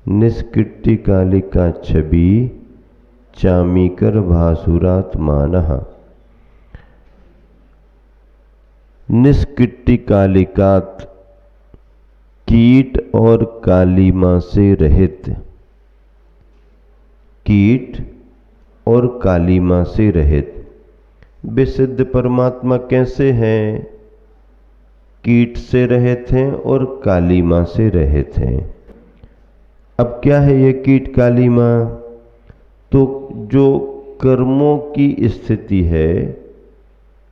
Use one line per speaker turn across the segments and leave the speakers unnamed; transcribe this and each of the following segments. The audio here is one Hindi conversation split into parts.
निष्कृतिकालिका छवि चामीकर भासुरात्मानः। निष्कृतिकालिकात कीट और कालिमा से रहित, कीट और कालिमा से रहित। विशुद्ध परमात्मा कैसे हैं? कीट से रहित हैं और कालिमा से रहित हैं। अब क्या है ये कीट कालिमा? तो जो कर्मों की स्थिति है,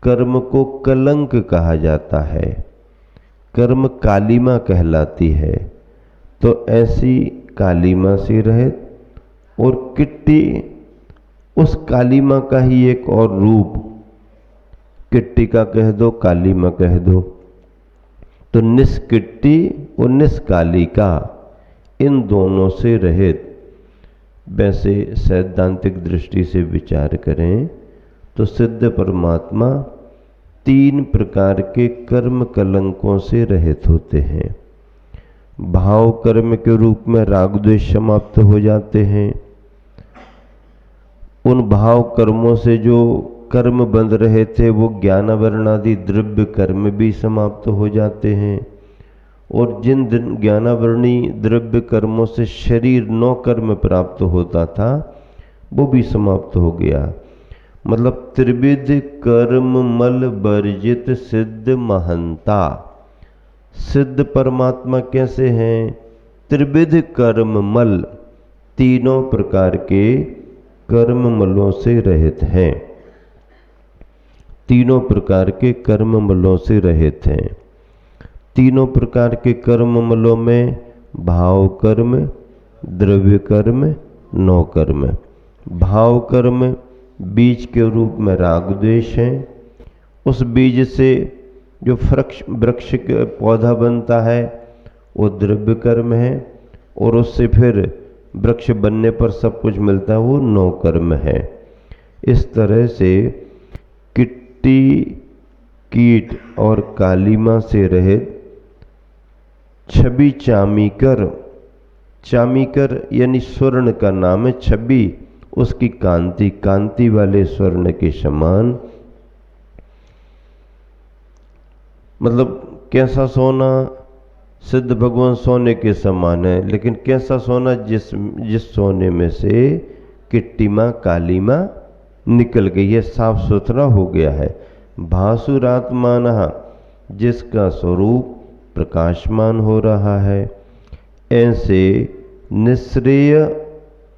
कर्म को कलंक कहा जाता है, कर्म कालिमा कहलाती है। तो ऐसी कालिमा से रहित, और किट्टी उस कालिमा का ही एक और रूप, किट्टी का कह दो, कालिमा कह दो। तो निष्किट्टी और निष्कालिका, इन दोनों से रहित। वैसे सैद्धांतिक दृष्टि से विचार करें तो सिद्ध परमात्मा 3 प्रकार के कर्म कलंकों से रहित होते हैं। भाव कर्म के रूप में राग द्वेष समाप्त हो जाते हैं। उन भाव कर्मों से जो कर्म बंध रहे थे वो ज्ञानावरणादि द्रव्य कर्म भी समाप्त हो जाते हैं। और जिन ज्ञानावरणी द्रव्य कर्मों से शरीर 9 कर्म प्राप्त होता था वो भी समाप्त हो गया। मतलब त्रिविध कर्म मल वर्जित सिद्ध महंता। सिद्ध परमात्मा कैसे हैं? त्रिविध कर्म मल, तीनों प्रकार के कर्म मलों से रहित हैं, तीनों प्रकार के कर्म मलों से रहित हैं। तीनों प्रकार के कर्म मलों में भाव कर्म, द्रव्य कर्म, 9 कर्म। भाव कर्म बीज के रूप में राग द्वेष है। उस बीज से जो वृक्ष का पौधा बनता है वो द्रव्य कर्म है, और उससे फिर वृक्ष बनने पर सब कुछ मिलता है, वो 9 कर्म है। इस तरह से किट्टी, कीट और कालिमा से रहित छवि चामीकर, चामीकर यानी स्वर्ण का नाम है। छवि उसकी कांति, कांति वाले स्वर्ण के समान। मतलब कैसा सोना? सिद्ध भगवान सोने के समान है, लेकिन कैसा सोना? जिस सोने में से किट्टिमा कालिमा निकल गई है, साफ सुथरा हो गया है। भासुरात्मानः, जिसका स्वरूप प्रकाशमान हो रहा है। ऐसे निश्रेय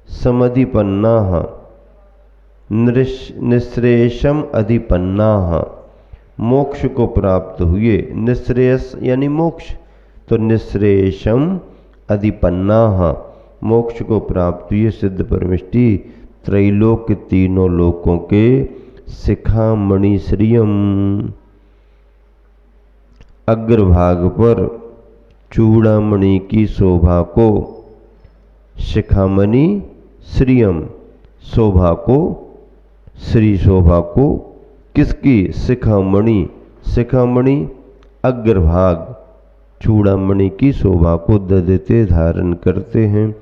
समधिपन्नाः, निश्रेयसम अधिपन्नाः, मोक्ष को प्राप्त हुए। निश्रेयस यानी मोक्ष, तो निश्रेयसम अधिपन्नाः, मोक्ष को प्राप्त हुए सिद्ध परमिष्टि त्रैलोक, तीनों लोकों के शिखामणि श्रियम। अग्रभाग पर चूड़ामणि की शोभा को, शिखामणि श्रियम, शोभा को, श्री शोभा को, किसकी? शिखामणि। शिखामणि अग्रभाग चूड़ामणि की शोभा को दधते धारण करते हैं।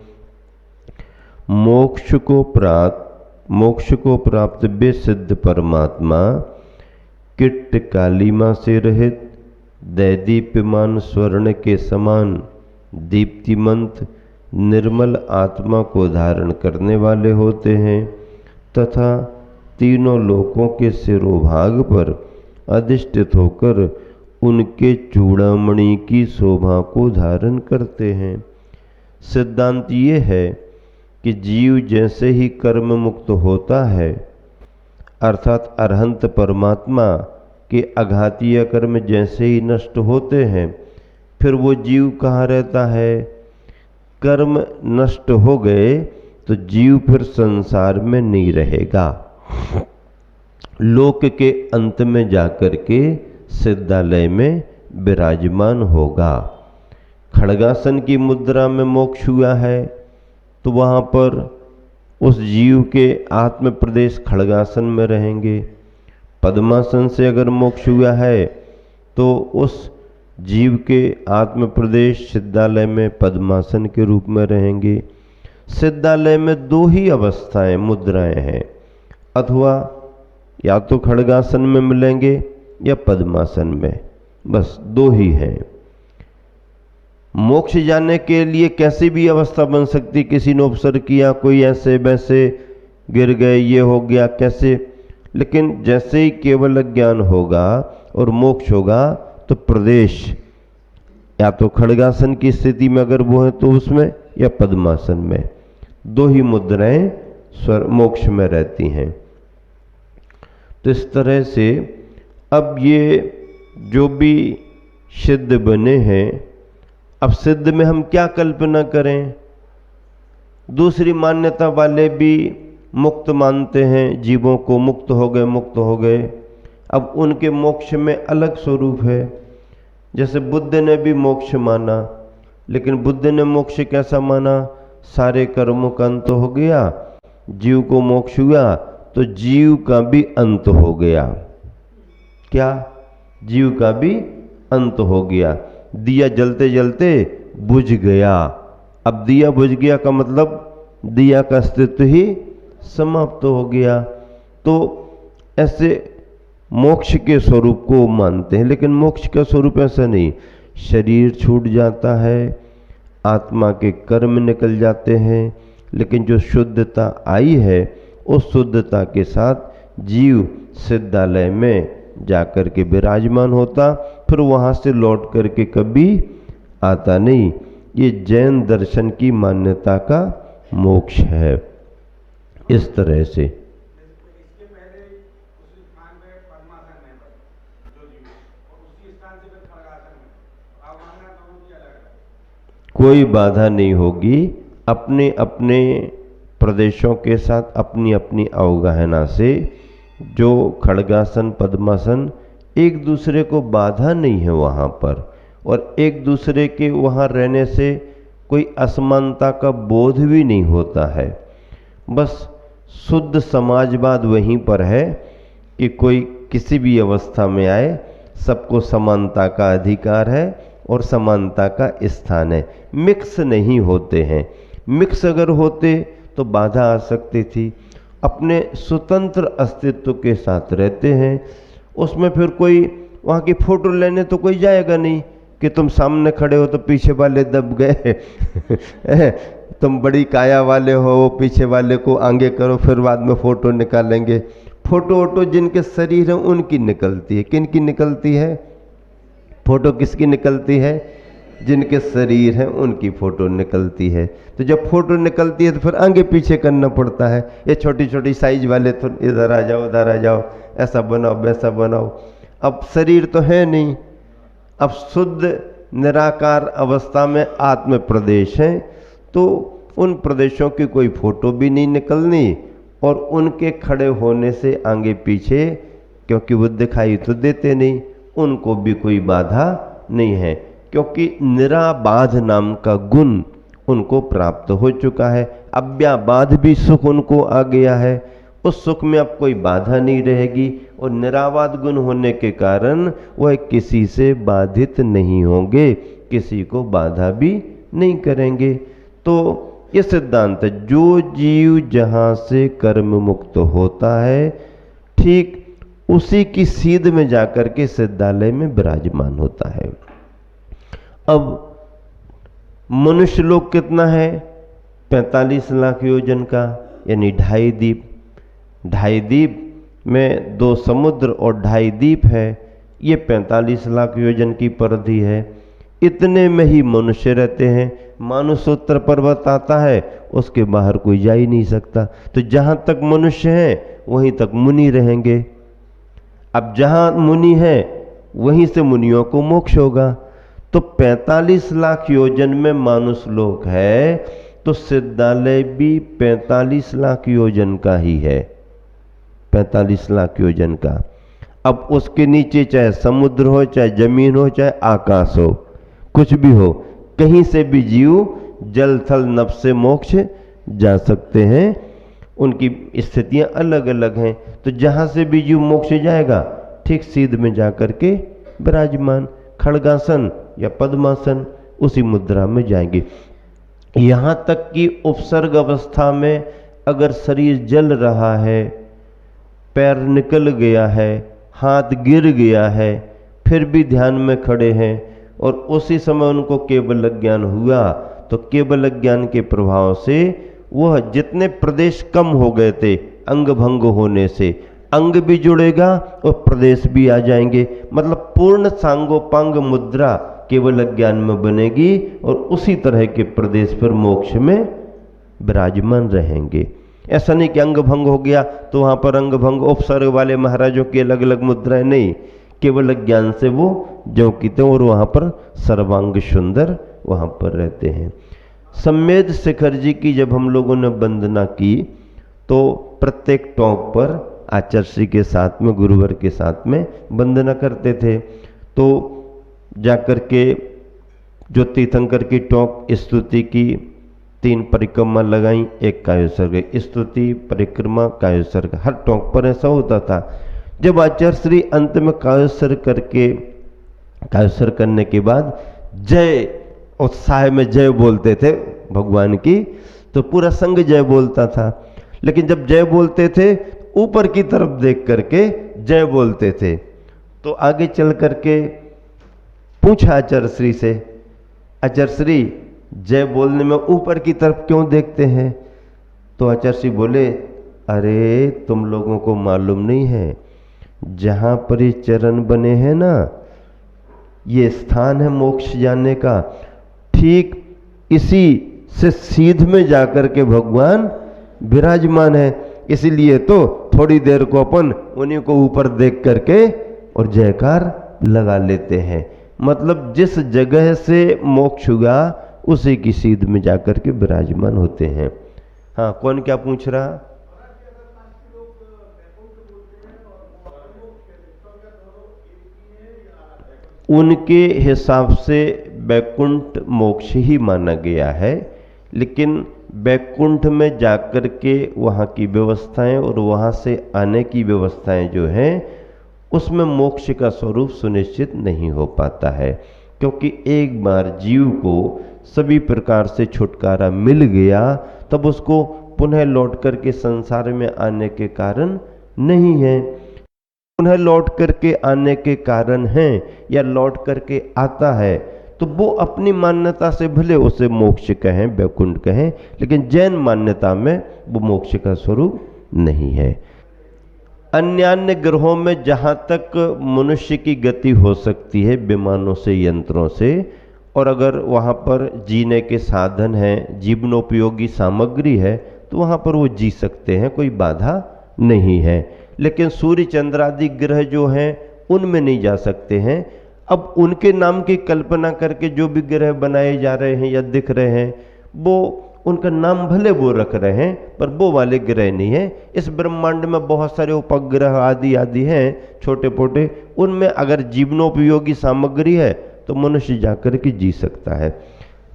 मोक्ष को प्राप्त वे सिद्ध परमात्मा किट कालिमा से रहित, दैदीप्यमान स्वर्ण के समान दीप्तिमंत निर्मल आत्मा को धारण करने वाले होते हैं, तथा तीनों लोकों के सिरोभाग पर अधिष्ठित होकर उनके चूड़ामणि की शोभा को धारण करते हैं। सिद्धांत ये है कि जीव जैसे ही कर्म मुक्त होता है, अर्थात अरहंत परमात्मा के अघातीय कर्म जैसे ही नष्ट होते हैं, फिर वो जीव कहाँ रहता है? कर्म नष्ट हो गए तो जीव फिर संसार में नहीं रहेगा, लोक के अंत में जाकर के सिद्धालय में विराजमान होगा। खड्गासन की मुद्रा में मोक्ष हुआ है तो वहाँ पर उस जीव के आत्म प्रदेश खड्गासन में रहेंगे। पद्मासन से अगर मोक्ष हुआ है तो उस जीव के आत्म प्रदेश सिद्धालय में पद्मासन के रूप में रहेंगे। सिद्धालय में दो ही अवस्थाएं, मुद्राएं हैं, अथवा या तो खड्गासन में मिलेंगे या पद्मासन में, बस दो ही हैं। मोक्ष जाने के लिए कैसी भी अवस्था बन सकती, किसी ने उपसर्ग किया, कोई ऐसे वैसे गिर गए, ये हो गया कैसे, लेकिन जैसे ही केवल ज्ञान होगा और मोक्ष होगा तो प्रदेश या तो खड्गासन की स्थिति में अगर वो है तो उसमें, या पद्मासन में, दो ही मुद्राएं स्वर मोक्ष में रहती हैं। तो इस तरह से अब ये जो भी सिद्ध बने हैं, अब सिद्ध में हम क्या कल्पना करें। दूसरी मान्यता वाले भी मुक्त मानते हैं, जीवों को मुक्त हो गए, मुक्त हो गए। अब उनके मोक्ष में अलग स्वरूप है। जैसे बुद्ध ने भी मोक्ष माना, लेकिन बुद्ध ने मोक्ष कैसा माना, सारे कर्मों का अंत हो गया, जीव को मोक्ष हुआ तो जीव का भी अंत हो गया। क्या? जीव का भी अंत हो गया। दिया जलते जलते बुझ गया। अब दिया बुझ गया का मतलब दिया का अस्तित्व ही समाप्त हो गया। तो ऐसे मोक्ष के स्वरूप को मानते हैं, लेकिन मोक्ष का स्वरूप ऐसा नहीं। शरीर छूट जाता है, आत्मा के कर्म निकल जाते हैं, लेकिन जो शुद्धता आई है उस शुद्धता के साथ जीव सिद्धालय में जाकर के विराजमान होता, फिर वहाँ से लौट करके कभी आता नहीं। ये जैन दर्शन की मान्यता का मोक्ष है। इस तरह से
इसके पहले उस स्थान पे पद्मासन में जो जीव और उसी स्थान से फिर खड्गासन में, अब मानना दोनों की अलग है।
कोई बाधा नहीं होगी। अपने अपने प्रदेशों के साथ अपनी अपनी अवगाहना से जो खड्गासन पद्मासन, एक दूसरे को बाधा नहीं है वहाँ पर, और एक दूसरे के वहाँ रहने से कोई असमानता का बोध भी नहीं होता है। बस शुद्ध समाजवाद वहीं पर है कि कोई किसी भी अवस्था में आए, सबको समानता का अधिकार है और समानता का स्थान है। मिक्स नहीं होते हैं। मिक्स अगर होते तो बाधा आ सकती थी। अपने स्वतंत्र अस्तित्व के साथ रहते हैं, उसमें फिर कोई वहाँ की फोटो लेने तो कोई जाएगा नहीं कि तुम सामने खड़े हो तो पीछे वाले दब गए तुम बड़ी काया वाले हो, पीछे वाले को आगे करो, फिर बाद में फ़ोटो निकालेंगे। फ़ोटो वोटो जिनके शरीर हैं उनकी निकलती है। किन की निकलती है फ़ोटो? किसकी निकलती है? जिनके शरीर हैं उनकी फ़ोटो निकलती है। तो जब फ़ोटो निकलती है तो फिर आगे पीछे करना पड़ता है। ये छोटी छोटी साइज वाले तो इधर आ जाओ, उधर आ जाओ, ऐसा बनाओ, वैसा बनाओ। अब शरीर तो है नहीं। अब शुद्ध निराकार अवस्था में आत्म प्रदेश हैं, तो उन प्रदेशों की कोई फ़ोटो भी नहीं निकलनी, और उनके खड़े होने से आगे पीछे, क्योंकि वो दिखाई तो देते नहीं, उनको भी कोई बाधा नहीं है, क्योंकि निराबाध नाम का गुण उनको प्राप्त हो चुका है। अव्याबाध भी सुख उनको आ गया है। उस सुख में अब कोई बाधा नहीं रहेगी, और निराबाध गुण होने के कारण वह किसी से बाधित नहीं होंगे, किसी को बाधा भी नहीं करेंगे। तो ये सिद्धांत है, जो जीव जहाँ से कर्म मुक्त होता है, ठीक उसी की सीध में जाकर के सिद्धालय में विराजमान होता है। अब मनुष्य लोक कितना है? 45 लाख योजन का, यानी 2.5 द्वीप। 2.5 द्वीप में 2 समुद्र और 2.5 द्वीप है। ये 45 लाख योजन की परिधि है। इतने में ही मनुष्य रहते हैं। मानसोत्तर पर्वत आता है, उसके बाहर कोई जा ही नहीं सकता। तो जहाँ तक मनुष्य हैं वहीं तक मुनि रहेंगे। अब जहाँ मुनि है वहीं से मुनियों को मोक्ष होगा। तो 45 लाख योजन में मानुष लोक है, तो सिद्धालय भी 45 लाख योजन का ही है। 45 लाख योजन का। अब उसके नीचे चाहे समुद्र हो, चाहे जमीन हो, चाहे आकाश हो, कुछ भी हो, कहीं से भी जीव जल थल नभ से मोक्ष जा सकते हैं। उनकी स्थितियां अलग अलग हैं। तो जहाँ से भी जीव मोक्ष जाएगा, ठीक सीध में जाकर के विराजमान। खड्गासन या पद्मासन, उसी मुद्रा में जाएंगे। यहाँ तक कि उपसर्ग अवस्था में अगर शरीर जल रहा है, पैर निकल गया है, हाथ गिर गया है, फिर भी ध्यान में खड़े हैं और उसी समय उनको केवल ज्ञान हुआ, तो केवल ज्ञान के प्रभाव से वह जितने प्रदेश कम हो गए थे अंग भंग होने से, अंग भी जुड़ेगा और प्रदेश भी आ जाएंगे। मतलब पूर्ण सांगोपांग मुद्रा केवल ज्ञान में बनेगी और उसी तरह के प्रदेश पर मोक्ष में विराजमान रहेंगे। ऐसा नहीं कि अंग भंग हो गया तो वहाँ पर अंग भंग उपसर्ग वाले महाराजों की अलग अलग मुद्राएं, नहीं, केवल ज्ञान से वो जो की थे और वहाँ पर सर्वांग सुंदर वहाँ पर रहते हैं। सम्मेद शिखर जी की जब हम लोगों ने वंदना की तो प्रत्येक टोंक पर आचार्य श्री के साथ में, गुरुवर के साथ में वंदना करते थे। तो जाकर के जो तीर्थंकर की टोंक स्तुति की 3 परिक्रमा लगाई, 1 कायोत्सर्ग, स्तुति परिक्रमा कायोत्सर्ग, हर टोंक पर ऐसा होता था। जब आचार्य श्री अंत में कायोत्सर्ग करने के बाद जय, उत्साह में जय बोलते थे भगवान की, तो पूरा संघ जय बोलता था। लेकिन जब जय बोलते थे ऊपर की तरफ देख करके जय बोलते थे। तो आगे चल करके पूछा आचार्य श्री से, आचार्य श्री जय बोलने में ऊपर की तरफ क्यों देखते हैं? तो आचार्य श्री बोले, अरे तुम लोगों को मालूम नहीं है, जहां पर ये चरण बने हैं ना, ये स्थान है मोक्ष जाने का, ठीक इसी से सीध में जाकर के भगवान विराजमान है। इसीलिए तो थोड़ी देर को अपन उन्हीं को ऊपर देख करके और जयकार लगा लेते हैं। मतलब जिस जगह से मोक्ष हुआ उसी की सीध में जाकर के विराजमान होते हैं। हाँ, कौन क्या पूछ रहा? उनके हिसाब से बैकुंठ मोक्ष ही माना गया है, लेकिन बैकुंठ में जाकर के वहाँ की व्यवस्थाएं और वहाँ से आने की व्यवस्थाएं जो हैं उसमें मोक्ष का स्वरूप सुनिश्चित नहीं हो पाता है, क्योंकि एक बार जीव को सभी प्रकार से छुटकारा मिल गया तब उसको पुनः लौट करके संसार में आने के कारण नहीं है। पुनः लौट करके आने के कारण है या लौट करके आता है तो वो अपनी मान्यता से भले उसे मोक्ष कहें, वैकुंठ कहें, लेकिन जैन मान्यता में वो मोक्ष का स्वरूप नहीं है। अन्य ग्रहों में जहाँ तक मनुष्य की गति हो सकती है विमानों से, यंत्रों से, और अगर वहाँ पर जीने के साधन हैं, जीवनोपयोगी सामग्री है, तो वहाँ पर वो जी सकते हैं, कोई बाधा नहीं है। लेकिन सूर्य चंद्रादि ग्रह जो हैं उनमें नहीं जा सकते हैं। अब उनके नाम की कल्पना करके जो भी ग्रह बनाए जा रहे हैं या दिख रहे हैं, वो उनका नाम भले वो रख रहे हैं पर वो वाले ग्रह नहीं है। इस ब्रह्मांड में बहुत सारे उपग्रह आदि आदि हैं छोटे मोटे, उनमें अगर जीवनोपयोगी सामग्री है तो मनुष्य जाकर के जी सकता है।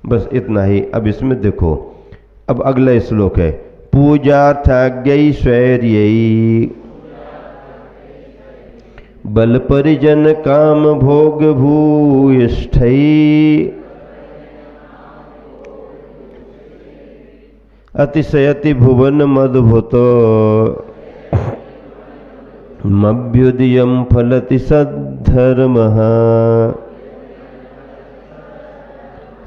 बस इतना ही। अब इसमें देखो, अब अगला श्लोक है, पूजार्थाज्ञैश्वर्यै बल परिजन काम भोग भूयिष्ठै अतिशयति भुवन मद्भुत मभ्युदयम् फलति सद्धर्मः।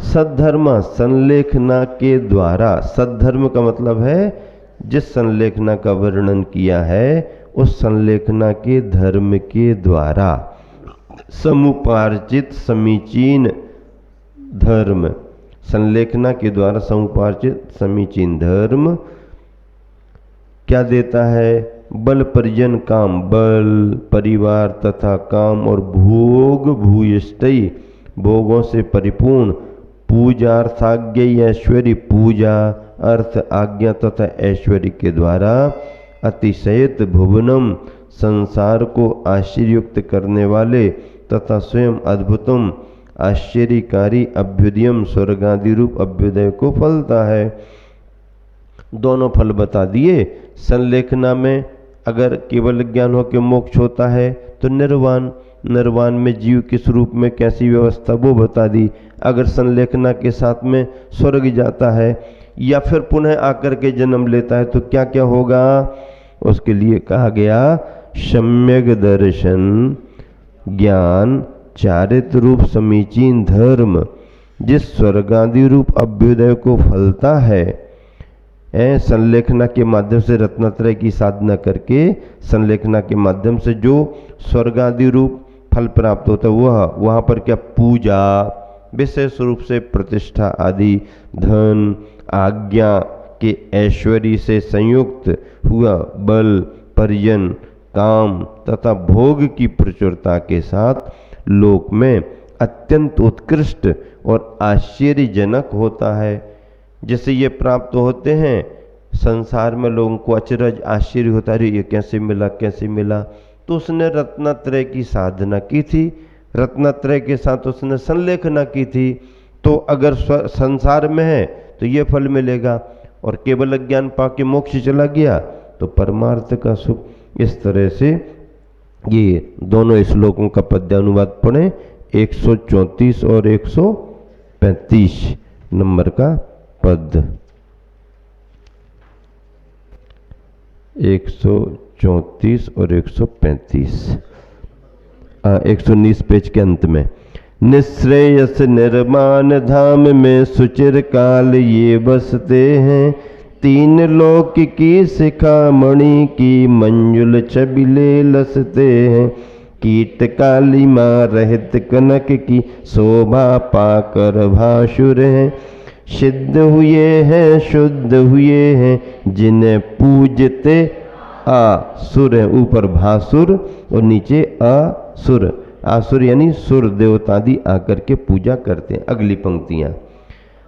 सद्धर्म संलेखना के द्वारा, सद्धर्म का मतलब है जिस संलेखना का वर्णन किया है उस संलेखना के धर्म के द्वारा समुपार्जित समीचीन धर्म, संलेखना के द्वारा समुपार्जित समीचीन धर्म क्या देता है? बल परिजन काम, बल परिवार तथा काम और भोग भूयिष्ठै भोगों से परिपूर्ण, पूजार्थाज्ञ ऐश्वर्य पूजा अर्थ आज्ञा तथा ऐश्वर्य के द्वारा अतिशयत भुवनम संसार को आश्चर्ययुक्त करने वाले तथा स्वयं अद्भुतम आश्चर्यकारी अभ्युदयम स्वर्गादि रूप अभ्युदय को फलता है। दोनों फल बता दिए। संलेखना में अगर केवल ज्ञान हो के मोक्ष होता है तो निर्वाण, निर्वाण में जीव किस रूप में कैसी व्यवस्था वो बता दी। अगर संलेखना के साथ में स्वर्ग जाता है या फिर पुनः आकर के जन्म लेता है तो क्या क्या होगा, उसके लिए कहा गया सम्यक दर्शन ज्ञान चारित्र रूप समीचीन धर्म जिस स्वर्गादि रूप अभ्युदय को फलता है। संलेखना के माध्यम से रत्नत्रय की साधना करके संलेखना के माध्यम से जो स्वर्गादि रूप फल प्राप्त होता है वहाँ पर क्या पूजा विशेष रूप से प्रतिष्ठा आदि धन आज्ञा के ऐश्वर्य से संयुक्त हुआ बल परिजन काम तथा भोग की प्रचुरता के साथ लोक में अत्यंत उत्कृष्ट और आश्चर्यजनक होता है। जैसे ये प्राप्त होते हैं संसार में लोगों को अचरज आश्चर्य होता है, ये कैसे मिला, तो उसने रत्नत्रय की साधना की थी, रत्नत्रय के साथ उसने संलेखना की थी, तो अगर संसार में है तो ये फल मिलेगा और केवल अज्ञान पाके मोक्ष चला गया तो परमार्थ का सुख। इस तरह से ये दोनों श्लोकों का पद्यानुवाद पढ़ें 134 और 135 नंबर का पद। 134 और 135 119 पेज के अंत में। निश्रेयस निर्माण धाम में सुचिर काल ये बसते हैं, तीन लोक की शिखामणि की मंजुल छबिले लसते हैं। कीट काली माँ रहित कनक की शोभा पाकर भासुर हैं, सिद्ध हुए हैं शुद्ध हुए हैं जिन्हें पूजते आसुर हैं। ऊपर भासुर और नीचे असुर, आसुर यानी सुर देवतादि आकर के पूजा करते हैं। अगली पंक्तियां।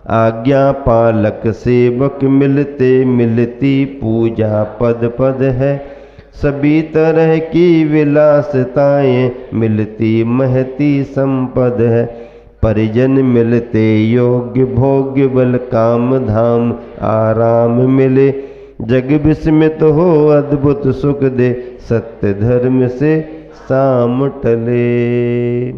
आज्ञा पालक सेवक मिलते मिलती पूजा पद पद है, सभी तरह की विलासताएं मिलती महती संपद है। परिजन मिलते योग्य भोग्य बल काम धाम आराम मिले, जग विस्मित हो अद्भुत सुख दे, सत्य धर्म से साम टले।